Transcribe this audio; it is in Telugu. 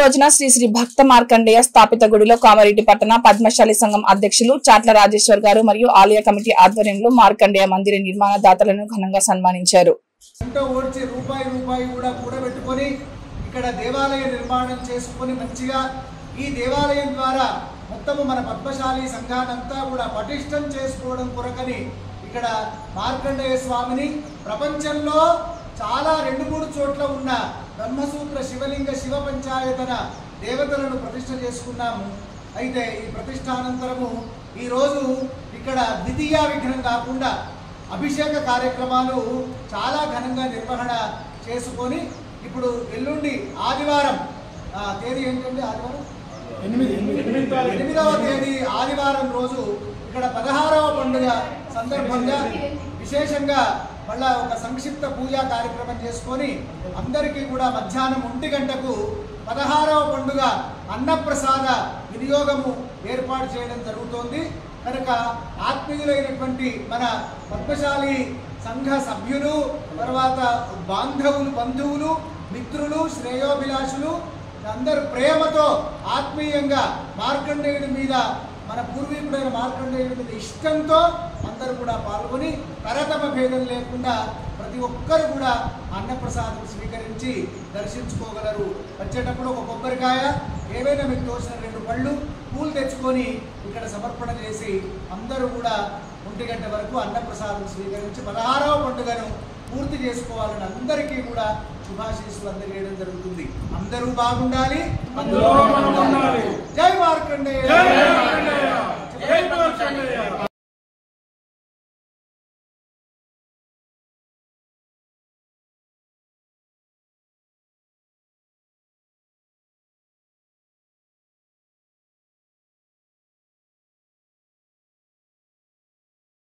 రోజున శ్రీ శ్రీ భక్త మార్కండేయ స్థాపిత గుడిలో కామారెడ్డి పట్టణ పద్మశాలి సంఘం అధ్యక్షులు చాట్ల రాజేశ్వర్ గారు మరియు ఆలయ కమిటీ ఆధ్వర్యంలో మార్కండేయ మందిర నిర్మాణ దాతలను ఘనంగా సన్మానించారు. ఇక్కడ దేవాలయ నిర్మాణం చేసుకొని మంచిగా ఈ దేవాలయం ద్వారా మొత్తం మన పద్మశాలి సంఘానంతా కూడా పటిష్టం చేసుకోవడం కొరకని ఇక్కడ మార్కండేయ స్వామిని ప్రపంచంలో చాలా 2-3 చోట్ల ఉన్న బ్రహ్మసూత్ర శివలింగ శివ పంచాయతన దేవతలను ప్రతిష్ఠ చేసుకున్నాము. అయితే ఈ ప్రతిష్టానంతరము ఈరోజు ఇక్కడ ద్వితీయ విఘ్నం కాకుండా అభిషేక కార్యక్రమాలు చాలా ఘనంగా నిర్వహణ చేసుకొని ఇప్పుడు ఎల్లుండి ఆదివారం తేదీ ఏంటండి? ఆదివారం 8వ తేదీ ఆదివారం రోజు ఇక్కడ 16వ పండుగ సందర్భంగా విశేషంగా మళ్ళా ఒక సంక్షిప్త పూజా కార్యక్రమం చేసుకొని అందరికీ కూడా మధ్యాహ్నం 1 గంటకు 16వ పండుగ అన్నప్రసాద వినియోగము ఏర్పాటు చేయడం జరుగుతోంది. కనుక ఆత్మీయులైనటువంటి మన పద్మశాలి సంఘ సభ్యులు, తర్వాత బంధువులు, మిత్రులు, శ్రేయోభిలాషులు అందరూ ప్రేమతో ఆత్మీయంగా మార్కండేయుడి మీద, మన పూర్వీకుడైన మార్కండేయుడి మీద ఇష్టంతో అందరూ కూడా పాల్గొని తరతమ భేదం లేకుండా ప్రతి ఒక్కరు కూడా అన్నప్రసాదం స్వీకరించి దర్శించుకోగలరు. వచ్చేటప్పుడు ఒక కొబ్బరికాయ, ఏవైనా మీకు తోచిన 2 పళ్ళు, పూలు తెచ్చుకొని ఇక్కడ సమర్పణ చేసి అందరూ కూడా 1 గంట వరకు అన్నప్రసాదం స్వీకరించి 16వ పండుగను పూర్తి చేసుకోవాలని అందరికీ కూడా శుభాశీస్సులు అందజేయడం జరుగుతుంది. అందరూ బాగుండాలి. జై మార్కండేయ.